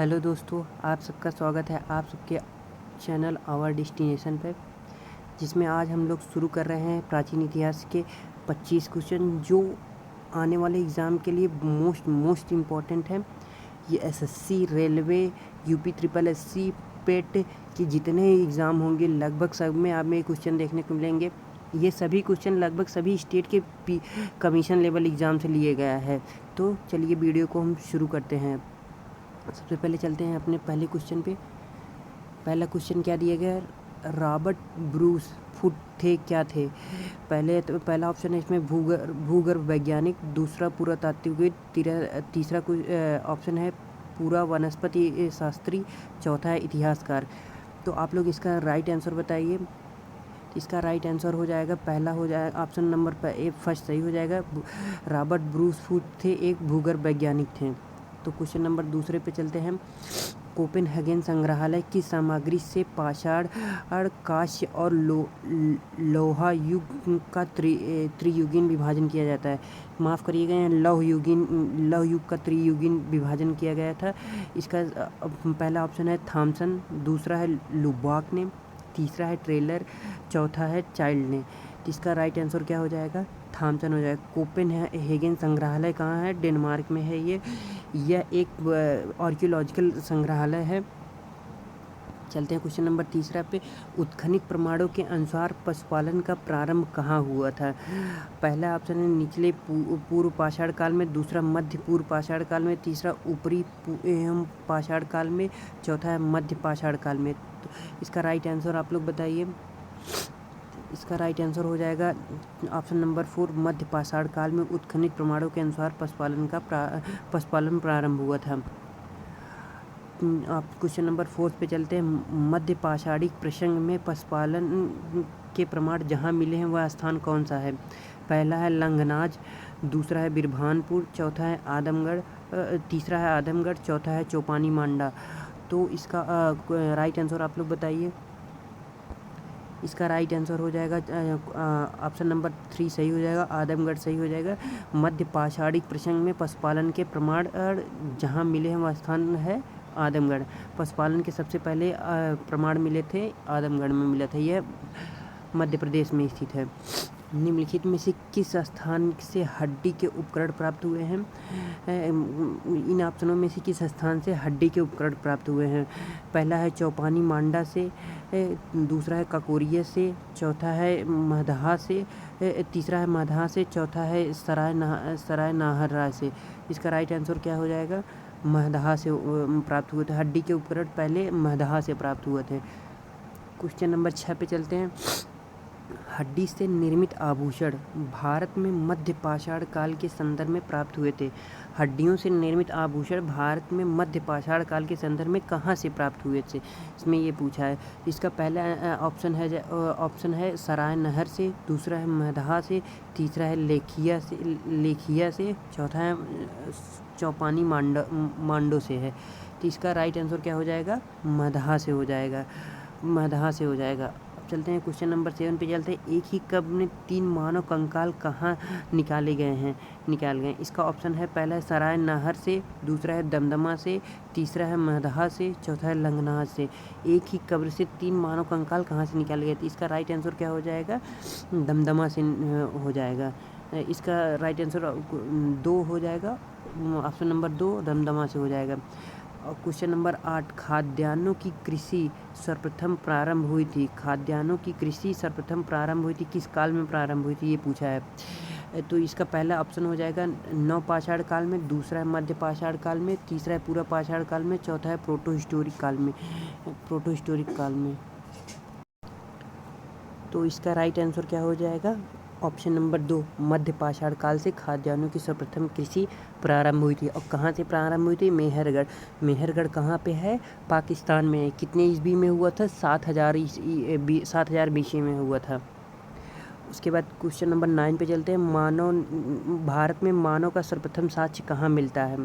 Hello दोस्तों, आप सबका स्वागत है आप सबके चैनल आवर डेस्टिनेशन पर, जिसमें आज हम लोग शुरू कर रहे हैं प्राचीन इतिहास के 25 क्वेश्चन जो आने वाले एग्ज़ाम के लिए मोस्ट इम्पॉर्टेंट है। ये SSC, railway, UP triple SC, PET के जितने एग्ज़ाम होंगे लगभग सब में आप में क्वेश्चन देखने को मिलेंगे। ये सभी क्वेश्चन लगभग सभी स्टेट के कमीशन लेवल एग्ज़ाम से लिए गया है। तो चलिए वीडियो को हम शुरू करते हैं। सबसे पहले चलते हैं अपने पहले क्वेश्चन पे। पहला क्वेश्चन क्या दिया गया है? रॉबर्ट ब्रूस फुट थे क्या थे? पहला ऑप्शन है इसमें भूगर्भ वैज्ञानिक, दूसरा पुरातात्विक, तीसरा ऑप्शन है पूरा वनस्पति शास्त्री, चौथा है इतिहासकार। तो आप लोग इसका राइट आंसर बताइए। इसका राइट आंसर हो जाएगा पहला, हो जाएगा ऑप्शन नंबर फर्स्ट सही हो जाएगा। रॉबर्ट ब्रूस फुट थे एक भूगर्भ वैज्ञानिक थे। तो क्वेश्चन नंबर दूसरे पे चलते हैं। कोपेनहेगन संग्रहालय की सामग्री से पाषाण, कांस्य और लोहा युग का त्रियुगीन विभाजन किया जाता है। माफ़ करिएगा, लौह युग का त्रियुगीन विभाजन किया गया था। इसका पहला ऑप्शन है थॉमसन, दूसरा है लुबाक ने, तीसरा है ट्रेलर, चौथा है चाइल्ड ने। इसका राइट आंसर क्या हो जाएगा? थॉमसन हो जाएगा। कोपेनहेगन संग्रहालय कहाँ है? डेनमार्क में है। यह एक आर्कियोलॉजिकल संग्रहालय है। चलते हैं क्वेश्चन नंबर तीसरा पे। उत्खनित प्रमाणों के अनुसार पशुपालन का प्रारंभ कहाँ हुआ था? पहला ऑप्शन है निचले पूर्व पाषाण काल में, दूसरा मध्य पूर्व पाषाण काल में, तीसरा ऊपरी पाषाण काल में, चौथा है मध्य पाषाण काल में। तो इसका राइट आंसर आप लोग बताइए। इसका राइट आंसर हो जाएगा ऑप्शन नंबर 4, मध्य पाषाण काल में उत्खनित प्रमाणों के अनुसार पशुपालन प्रारंभ हुआ था। आप क्वेश्चन नंबर 4 पे चलते हैं। मध्य पाषाणिक प्रसंग में पशुपालन के प्रमाण जहाँ मिले हैं वह स्थान कौन सा है? पहला है लंगनाज, दूसरा है बिरभानपुर, चौथा है आदमगढ़, तीसरा है आदमगढ़, चौथा है चौपानी मांडा। तो इसका राइट आंसर आप लोग बताइए। इसका राइट आंसर हो जाएगा ऑप्शन नंबर 3 सही हो जाएगा, आदमगढ़ सही हो जाएगा। मध्य पाषाणिक प्रसंग में पशुपालन के प्रमाण जहाँ मिले हैं वह स्थान है आदमगढ़। पशुपालन के सबसे पहले प्रमाण मिले थे आदमगढ़ में मिला था। यह मध्य प्रदेश में स्थित है। निम्नलिखित में से किस स्थान से हड्डी के उपकरण प्राप्त हुए हैं? इन ऑप्शनों में से किस स्थान से हड्डी के उपकरण प्राप्त हुए हैं? पहला है चौपानी मांडा से, दूसरा है ककोरिया से, चौथा है मदहा से, तीसरा है मदहा से, चौथा है सराय नाहरराय से। इसका राइट आंसर क्या हो जाएगा? मदहा से प्राप्त हुए थे। हड्डी के उपकरण पहले मदहा से प्राप्त हुए थे। क्वेश्चन नंबर 6 पे चलते हैं। हड्डी से निर्मित आभूषण भारत में मध्य पाषाण काल के संदर्भ में प्राप्त हुए थे। हड्डियों से निर्मित आभूषण भारत में मध्य पाषाण काल के संदर्भ में कहाँ से प्राप्त हुए थे, इसमें ये पूछा है। इसका पहला ऑप्शन है सराय नहर से, दूसरा है मदहा से, तीसरा है लेखिया से, चौथा है चौपानी मांडो से है। तो इसका राइट आंसर क्या हो जाएगा? मदहा से हो जाएगा। मदहा से हो जाएगा। चलते हैं क्वेश्चन नंबर 7 पे चलते हैं। एक ही कब्र में 3 मानव कंकाल कहाँ निकाले गए? इसका ऑप्शन है पहला है सराय नहर से, दूसरा है दमदमा से, तीसरा है मदहा से, चौथा है लंगनाज से। एक ही कब्र से 3 मानव कंकाल कहाँ से निकाले गए थे? इसका राइट आंसर क्या हो जाएगा? दमदमा से हो जाएगा। इसका राइट आंसर 2 हो जाएगा, ऑप्शन नंबर 2 दमदमा से हो जाएगा। और क्वेश्चन नंबर 8, खाद्यान्नों की कृषि सर्वप्रथम प्रारंभ हुई थी। खाद्यान्नों की कृषि सर्वप्रथम प्रारंभ हुई थी किस काल में प्रारंभ हुई थी, ये पूछा है। तो इसका पहला ऑप्शन हो जाएगा नवपाषाण काल में, दूसरा है मध्य पाषाण काल में, तीसरा है पूरा पाषाण काल में, चौथा है प्रोटोहिस्टोरिक काल में। तो इसका राइट आंसर क्या हो जाएगा? ऑप्शन नंबर 2 मध्य पाषाण काल से खाद्यान्नों की सर्वप्रथम कृषि प्रारंभ हुई थी। और कहाँ से प्रारंभ हुई थी? मेहरगढ़ कहाँ पे है? पाकिस्तान में। कितने ईस्वी में हुआ था? 7000 BC में हुआ था। उसके बाद क्वेश्चन नंबर 9 पे चलते हैं। भारत में मानव का सर्वप्रथम साक्ष्य कहाँ मिलता है?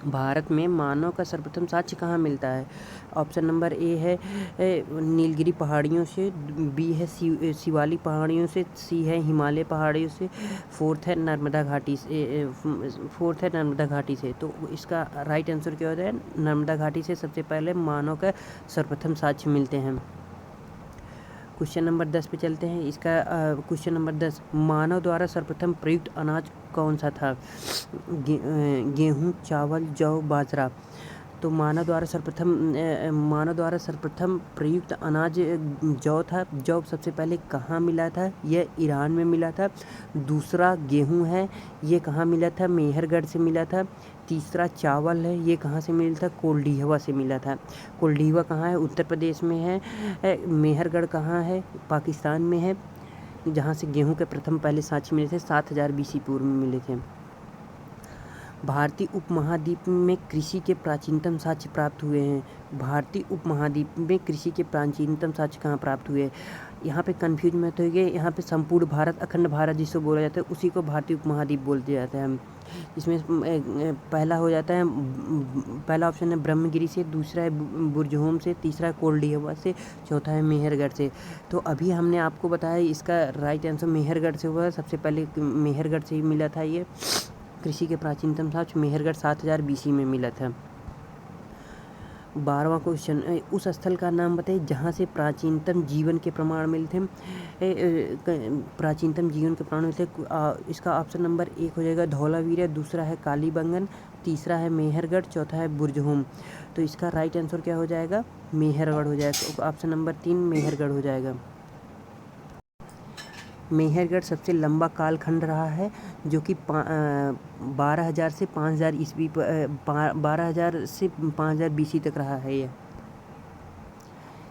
भारत में मानव का सर्वप्रथम साक्ष्य कहाँ मिलता है? ऑप्शन नंबर ए है नीलगिरी पहाड़ियों से, बी है शिवालिक पहाड़ियों से, सी है हिमालय पहाड़ियों से, फोर्थ है नर्मदा घाटी से। तो इसका राइट आंसर क्या होता है? नर्मदा घाटी से सबसे पहले मानव का सर्वप्रथम साक्ष्य मिलते हैं। क्वेश्चन नंबर 10 पे चलते हैं। इसका क्वेश्चन नंबर 10, मानव द्वारा सर्वप्रथम प्रयुक्त अनाज कौन सा था? गेहूँ, चावल, जौ, बाजरा। तो मानव द्वारा सर्वप्रथम प्रयुक्त अनाज जौ था। जौ सबसे पहले कहाँ मिला था? यह ईरान में मिला था। दूसरा गेहूँ है, ये कहाँ मिला था? मेहरगढ़ से मिला था। तीसरा चावल है, ये कहाँ से मिला था? कोल्डीहवा से मिला था। कोल्डीहवा कहाँ है? उत्तर प्रदेश में है। मेहरगढ़ कहाँ है? पाकिस्तान में है, जहाँ से गेहूँ के प्रथम पहले साक्ष्य मिले थे 7000 BC पूर्व में मिले थे। भारतीय उपमहाद्वीप में कृषि के प्राचीनतम साक्ष्य प्राप्त हुए हैं। भारतीय उपमहाद्वीप में कृषि के प्राचीनतम साक्ष्य कहाँ प्राप्त हुए? यहाँ पे कन्फ्यूज मत होइए। यहाँ पे संपूर्ण भारत, अखंड भारत जिसको बोला जाता है, उसी को भारतीय उपमहाद्वीप बोलते जाता है। इसमें पहला हो जाता है, पहला ऑप्शन है ब्रह्मगिरी से, दूसरा है बुरजहोम से, तीसरा है कोल्डीहवा से, चौथा है मेहरगढ़ से। तो अभी हमने आपको बताया इसका राइट आंसर मेहरगढ़ से हुआ। सबसे पहले मेहरगढ़ से ही मिला था ये कृषि के प्राचीनतम साक्ष्य। मेहरगढ़ 7000 BC में मिला था। 12वां क्वेश्चन, उस स्थल का नाम बताइए जहाँ से प्राचीनतम जीवन के प्रमाण मिलते हैं। प्राचीनतम जीवन के प्रमाण मिलते हैं। इसका ऑप्शन नंबर 1 हो जाएगा धौलावीरा, दूसरा है कालीबंगन, तीसरा है मेहरगढ़, चौथा है बुरजहोम। तो इसका राइट आंसर क्या हो जाएगा? मेहरगढ़ हो जाएगा। तो ऑप्शन नंबर 3 मेहरगढ़ हो जाएगा। मेहरगढ़ सबसे लंबा कालखंड रहा है, जो कि 12,000 से 5,000 ईस्वी 12,000 से 5,000 BC तक रहा है यह।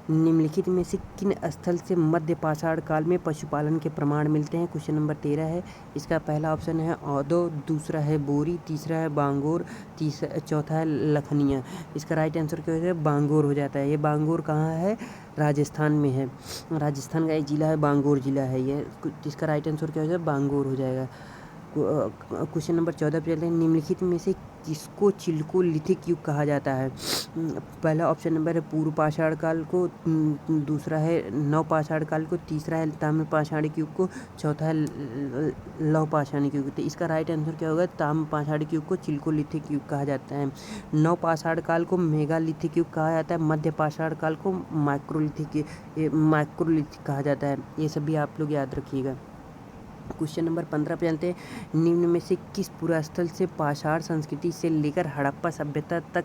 निम्नलिखित में से किन स्थल से मध्य पाषाण काल में पशुपालन के प्रमाण मिलते हैं? क्वेश्चन नंबर 13 है। इसका पहला ऑप्शन है औदो, दूसरा है बोरी, तीसरा है बांगोर, चौथा है लखनिया। इसका राइट आंसर क्या हो जाएगा? बांगोर हो जाता है। ये बांगोर कहाँ है? राजस्थान में है। राजस्थान का एक जिला है, बांगोर जिला है ये। इसका राइट आंसर क्या हो जाएगा? बांगोर हो जाएगा। क्वेश्चन नंबर 14 पे चलते हैं। निम्नलिखित में से किसको चिल्कोलिथिक युग कहा जाता है? पहला ऑप्शन नंबर है पूर्व पाषाण काल को, दूसरा है नव पाषाण काल को, तीसरा है ताम्र पाषाणिक युग को, चौथा है लौह पाषाणिक युग। तो इसका राइट आंसर क्या होगा? ताम्र पाषाणिक युग को चिल्कोलिथिक युग कहा जाता है। नव पाषाण काल को मेगालिथिक युग कहा जाता है। मध्य पाषाण काल को माइक्रोलिथिक कहा जाता है। ये सभी आप लोग याद रखिएगा। क्वेश्चन नंबर 15 पे चलते हैं। निम्न में से किस पुरास्थल से पाषाण संस्कृति से लेकर हड़प्पा सभ्यता तक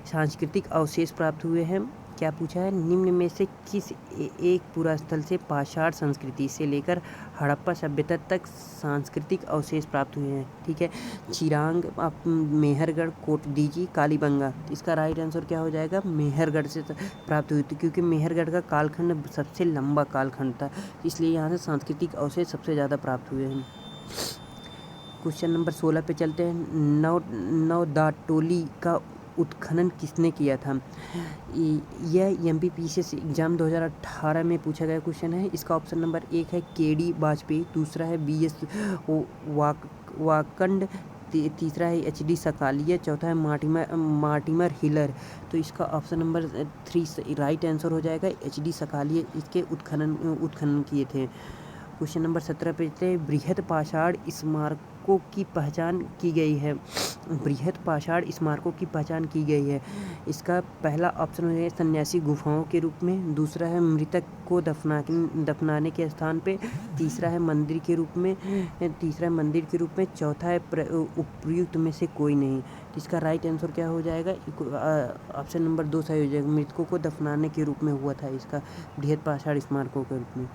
सांस्कृतिक अवशेष प्राप्त हुए हैं? क्या पूछा है? निम्न में से किस एक पुरास्थल से पाषाण संस्कृति से लेकर हड़प्पा सभ्यता तक सांस्कृतिक अवशेष प्राप्त हुए हैं? ठीक है, चिरांग, आप मेहरगढ़, कोटडीजी, कालीबंगा। इसका राइट आंसर क्या हो जाएगा? मेहरगढ़ से प्राप्त हुई थी, क्योंकि मेहरगढ़ का कालखंड सबसे लंबा कालखंड था, इसलिए यहाँ से सांस्कृतिक अवशेष सबसे ज़्यादा प्राप्त हुए हैं। क्वेश्चन नंबर 16 पे चलते हैं। नवदाटोली का उत्खनन किसने किया था? यह MPPCS एग्जाम 2018 में पूछा गया क्वेश्चन है। इसका ऑप्शन नंबर 1 है KD वाजपेयी, दूसरा है BS वाकंड, तीसरा है HD सकालिया, चौथा है मार्टिमर हिलर। तो इसका ऑप्शन नंबर 3 राइट आंसर हो जाएगा। HD सकालिया इसके उत्खनन किए थे। क्वेश्चन नंबर 17 पे चलते। बृहद पाषाण स्मारकों की पहचान की गई है। बृहद पाषाण स्मारकों की पहचान की गई है। इसका पहला ऑप्शन है सन्यासी गुफाओं के रूप में, दूसरा है मृतक को दफनाने के स्थान पे, तीसरा है मंदिर के रूप में, चौथा है उपयुक्त में से कोई नहीं। इसका राइट आंसर क्या हो जाएगा? ऑप्शन नंबर 2 सही हो जाएगा। मृतकों को दफनाने के रूप में हुआ था इसका, बृहद पाषाण स्मारकों के रूप में।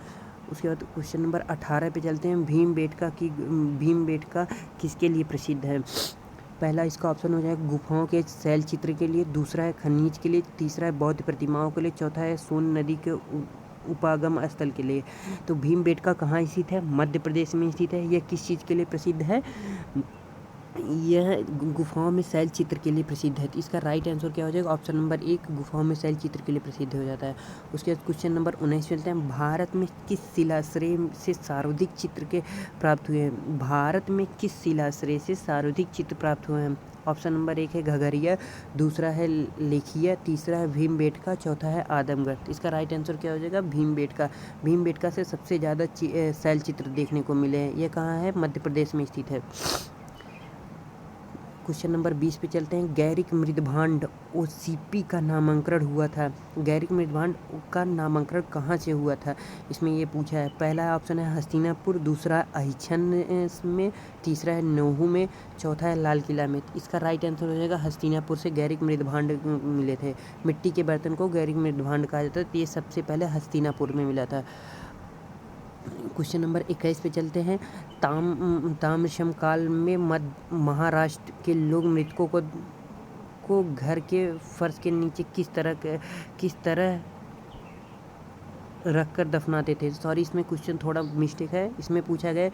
उसके बाद क्वेश्चन नंबर 18 पे चलते हैं। भीमबेटका किसके लिए प्रसिद्ध है? पहला इसका ऑप्शन हो जाएगा गुफाओं के शैल चित्र के लिए, दूसरा है खनिज के लिए, तीसरा है बौद्ध प्रतिमाओं के लिए, चौथा है सोन नदी के उपागम स्थल के लिए। तो भीमबेटका कहाँ स्थित है? मध्य प्रदेश में स्थित है। यह किस चीज़ के लिए प्रसिद्ध है? यह गुफाओं में शैल चित्र के लिए प्रसिद्ध है। तो इसका राइट आंसर क्या हो जाएगा? ऑप्शन नंबर 1 गुफाओं में शैल चित्र के लिए प्रसिद्ध हो जाता है। उसके बाद क्वेश्चन नंबर 19 चलते हैं। भारत में किस शिलाश्रय से सर्वाधिक चित्र के प्राप्त हुए हैं? भारत में किस शिलाश्रय से सर्वाधिक चित्र प्राप्त हुए हैं? ऑप्शन नंबर 1 है घघरिया, दूसरा है लेखिया, तीसरा है भीमबेटका, चौथा है आदमगढ़। तो इसका राइट आंसर क्या हो जाएगा? भीमबेटका। भीमबेटका से सबसे ज़्यादा शैल चित्र देखने को मिले हैं। ये कहाँ है? मध्य प्रदेश में स्थित है। क्वेश्चन नंबर 20 पे चलते हैं। गैरिक मृदभांड ओसीपी का नामांकन हुआ था। गैरिक मृदभांड का नामांकन कहाँ से हुआ था? इसमें ये पूछा है। पहला ऑप्शन है हस्तिनापुर, दूसरा अहिछन में, तीसरा है नूहू में, चौथा है लाल किला में। इसका राइट आंसर हो जाएगा हस्तिनापुर से गैरिक मृदभांड मिले थे। मिट्टी के बर्तन को गैरिक मृदभांड कहा जाता है। तो ये सबसे पहले हस्तिनापुर में मिला था। क्वेश्चन नंबर 21 पे चलते हैं। ताम्रशम काल में महाराष्ट्र के लोग मृतकों को घर के फर्श के नीचे किस तरह रख कर दफनाते थे? सॉरी, इसमें क्वेश्चन थोड़ा मिस्टेक है। इसमें पूछा गया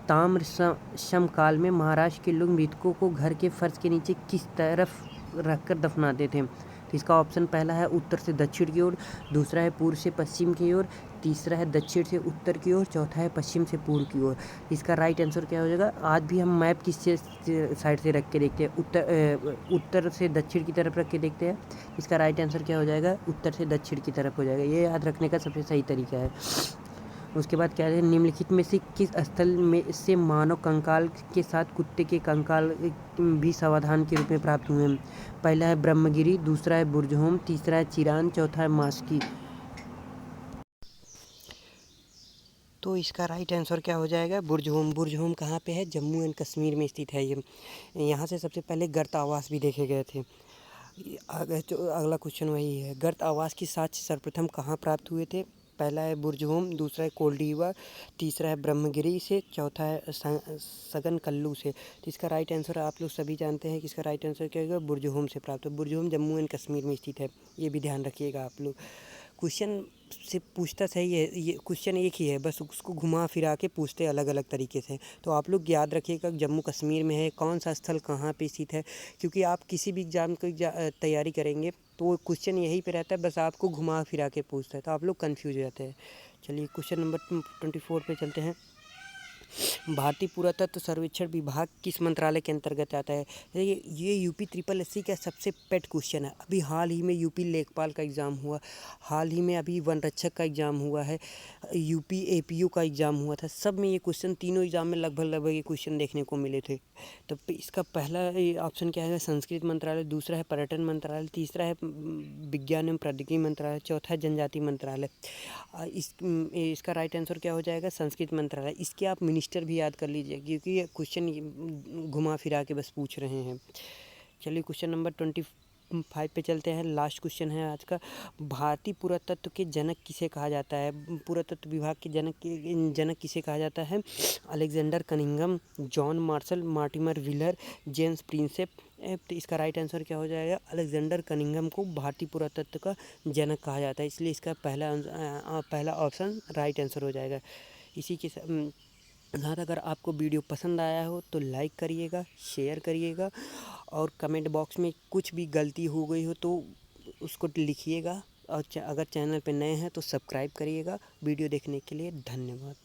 ताम्रशम काल में महाराष्ट्र के लोग मृतकों को घर के फर्श के नीचे किस तरफ रख कर दफनाते थे? तो इसका ऑप्शन पहला है उत्तर से दक्षिण की ओर, दूसरा है पूर्व से पश्चिम की ओर, तीसरा है दक्षिण से उत्तर की ओर, चौथा है पश्चिम से पूर्व की ओर। इसका राइट आंसर क्या हो जाएगा? आज भी हम मैप किस साइड से रख के देखते हैं? उत्तर से दक्षिण की तरफ रख के देखते हैं। इसका राइट आंसर क्या हो जाएगा? उत्तर से दक्षिण की तरफ हो जाएगा। ये याद रखने का सबसे सही तरीका है। उसके बाद क्या है? निम्नलिखित में से किस स्थल में से मानव कंकाल के साथ कुत्ते के कंकाल भी समाधान के रूप में प्राप्त हुए हैं? पहला है ब्रह्मगिरी, दूसरा है बुर्जहोम, तीसरा है चिरान, चौथा है मास्की। तो इसका राइट आंसर क्या हो जाएगा? बुर्जहोम। बुर्जहोम कहाँ पे है? जम्मू एंड कश्मीर में स्थित है ये। यहाँ से सबसे पहले गर्त आवास भी देखे गए थे। अगला क्वेश्चन वही है। गर्त आवास की साक्ष्य सर्वप्रथम कहाँ प्राप्त हुए थे? पहला है बुर्जहोम, दूसरा है कोल्डीवा, तीसरा है ब्रह्मगिरी से, चौथा है सगन कल्लू से। तो इसका राइट आंसर आप लोग सभी जानते हैं कि इसका राइट आंसर क्या होगा? बुर्जहोम से प्राप्त हो। बुर्जहोम जम्मू एंड कश्मीर में स्थित है। ये भी ध्यान रखिएगा आप लोग। क्वेश्चन से पूछता सही है, ये क्वेश्चन एक ही है, बस उसको घुमा फिरा के पूछते अलग अलग तरीके से। तो आप लोग याद रखिएगा जम्मू कश्मीर में है, कौन सा स्थल कहाँ पे स्थित है, क्योंकि आप किसी भी एग्ज़ाम की तैयारी करेंगे तो क्वेश्चन यहीं पे रहता है, बस आपको घुमा फिरा के पूछता है, तो आप लोग कन्फ्यूज हो जाते हैं। चलिए क्वेश्चन नंबर 24 पे चलते हैं। भारतीय पुरातत्व सर्वेक्षण विभाग किस मंत्रालय के अंतर्गत आता है? ये यूपी SSS का सबसे पेट क्वेश्चन है। अभी हाल ही में यूपी लेखपाल का एग्ज़ाम हुआ, हाल ही में अभी वन रक्षक का एग्ज़ाम हुआ है, यूपी APO का एग्ज़ाम हुआ था। सब में ये क्वेश्चन, तीनों एग्ज़ाम में लगभग ये क्वेश्चन देखने को मिले थे। तो इसका पहला ऑप्शन क्या है? संस्कृति मंत्रालय, दूसरा है पर्यटन मंत्रालय, तीसरा है विज्ञान एवं प्रौद्योगिकी मंत्रालय, चौथा है जनजाति मंत्रालय। इसका राइट आंसर क्या हो जाएगा? संस्कृत मंत्रालय। इसके आप मिनिस्टर भी याद कर लीजिए, क्योंकि ये क्वेश्चन घुमा फिरा के बस पूछ रहे हैं। चलिए क्वेश्चन नंबर 25 पे चलते हैं। लास्ट क्वेश्चन है आज का। भारतीय पुरातत्व के जनक किसे कहा जाता है? पुरातत्व विभाग के जनक किसे कहा जाता है? Alexander Cunningham, John Marshall, Mortimer wheeler, James Prinsep. तो इसका राइट आंसर क्या हो जाएगा? अलेक्जेंडर कनिंघम को भारतीय पुरातत्व का जनक कहा जाता है, इसलिए इसका पहला ऑप्शन राइट आंसर हो जाएगा। इसी के साथ अगर आपको वीडियो पसंद आया हो तो लाइक करिएगा, शेयर करिएगा, और कमेंट बॉक्स में कुछ भी गलती हो गई हो तो उसको लिखिएगा, और अगर चैनल पे नए हैं तो सब्सक्राइब करिएगा। वीडियो देखने के लिए धन्यवाद।